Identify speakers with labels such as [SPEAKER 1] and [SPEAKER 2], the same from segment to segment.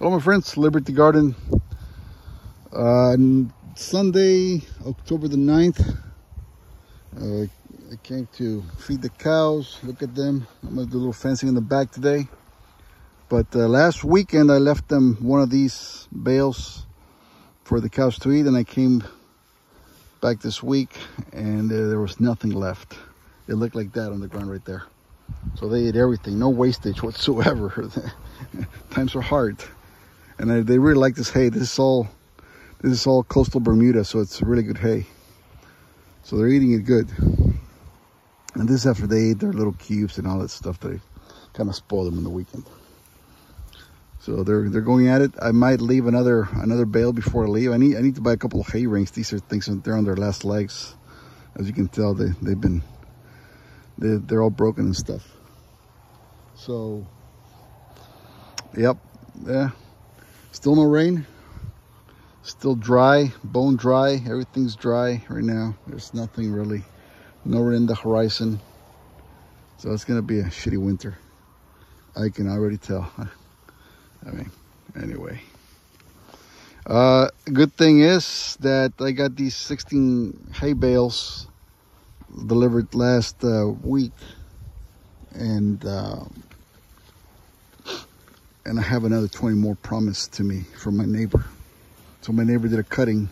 [SPEAKER 1] Hello my friends, Liberty Garden. Sunday, October the 9th. I came to feed the cows, look at them. I'm gonna do a little fencing in the back today. But last weekend I left them one of these bales for the cows to eat, and I came back this week and there was nothing left. It looked like that on the ground right there. So they ate everything, no wastage whatsoever. Times are hard. And they really like this hay. This is all coastal Bermuda, so it's really good hay. So they're eating it good. And this is after they ate their little cubes and all that stuff. They kind of spoiled them in the weekend. So they're going at it. I might leave another bale before I leave. I need to buy a couple of hay rings. These are things that they're on their last legs. As you can tell, they're all broken and stuff. So, yep, yeah. Still no rain. Still dry, bone dry. Everything's dry right now. There's nothing really, no rain in the horizon. So it's gonna be a shitty winter. I can already tell. I mean, anyway. Good thing is that I got these 16 hay bales delivered last week, and I have another 20 more promised to me from my neighbor. So my neighbor did a cutting.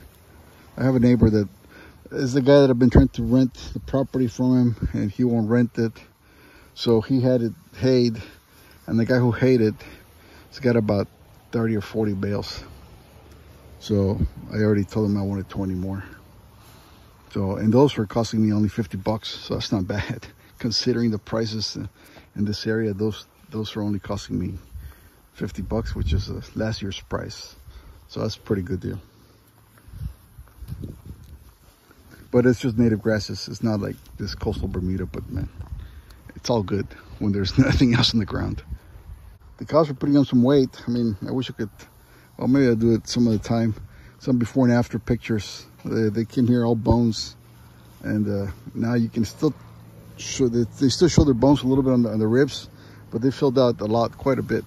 [SPEAKER 1] I have a neighbor that is the guy that I've been trying to rent the property from him, and he won't rent it. So he had it hayed, and the guy who hayed it has got about 30 or 40 bales. So I already told him I wanted 20 more. So, and those were costing me only 50 bucks. So that's not bad. Considering the prices in this area, those are only costing me 50 bucks, which is last year's price. So that's a pretty good deal. But it's just native grasses. It's not like this coastal Bermuda, but man, it's all good when there's nothing else in the ground. The cows are putting on some weight. I mean, I wish I could, well, maybe I'll do it some of the time. Some before and after pictures. They came here all bones. And now you can still show, they still show their bones a little bit on the ribs, but they filled out a lot, quite a bit.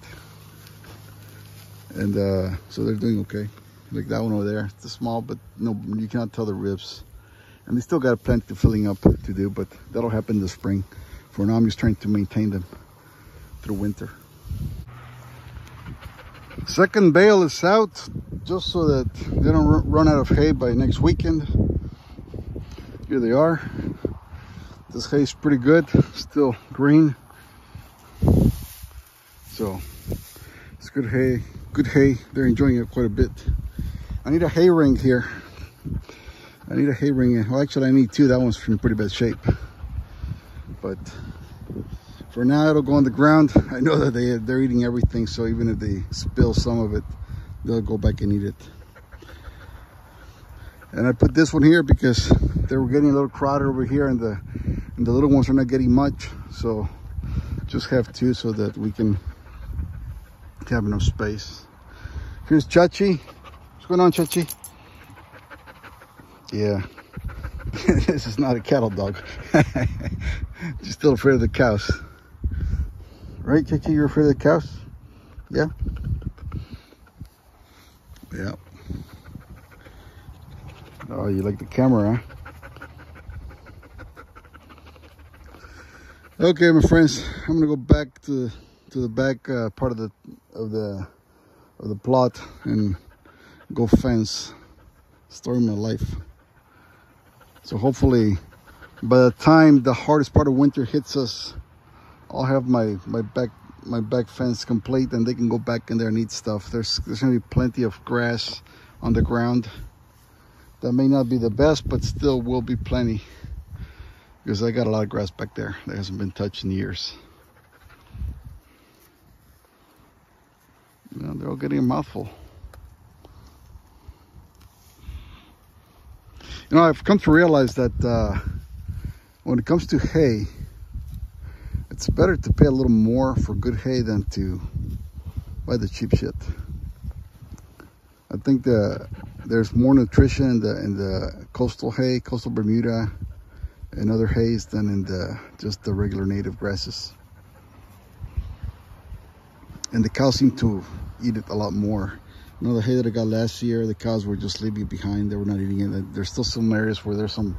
[SPEAKER 1] And so they're doing okay. Like that one over there, it's small, but no, you cannot tell the ribs. And they still got plenty of filling up to do, but that'll happen in the spring. For now, I'm just trying to maintain them through winter. Second bale is out, just so that they don't run out of hay by next weekend. Here they are. This hay is pretty good, still green. So it's good hay. Good hay. They're enjoying it quite a bit. I need a hay ring here. I need a hay ring. Well, actually, I need two. That one's in pretty bad shape. But for now, it'll go on the ground. I know that they're eating everything, so even if they spill some of it, they'll go back and eat it. And I put this one here because they were getting a little crowded over here, and the little ones are not getting much. So just have two so that we can have enough space. Here's Chachi. What's going on, Chachi? Yeah. This is not a cattle dog. She's still afraid of the cows. Right, Chachi? You're afraid of the cows? Yeah? Yeah. Oh, you like the camera, huh? Okay, my friends. I'm gonna go back to the back part of the plot and go fence. Story of my life. So hopefully by the time the hardest part of winter hits us, I'll have my back fence complete, and they can go back in there and eat stuff. There's gonna be plenty of grass on the ground. That may not be the best, but still will be plenty, because I got a lot of grass back there that hasn't been touched in years. You know, they're all getting a mouthful. You know, I've come to realize that when it comes to hay, it's better to pay a little more for good hay than to buy the cheap shit. I think there's more nutrition in the coastal hay, coastal Bermuda, and other hays than in just the regular native grasses. And the cows seem to eat it a lot more. You know, the hay that I got last year, the cows were just leaving it behind. They were not eating it. There's still some areas where there's some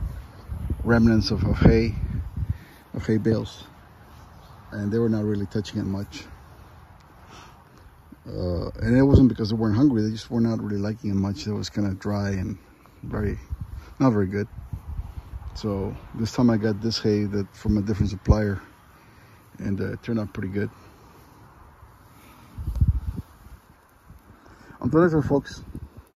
[SPEAKER 1] remnants of hay bales, and they were not really touching it much. And it wasn't because they weren't hungry. They just were not really liking it much. It was kind of dry and not very good. So this time I got this hay from a different supplier, and it turned out pretty good. Until next time, folks.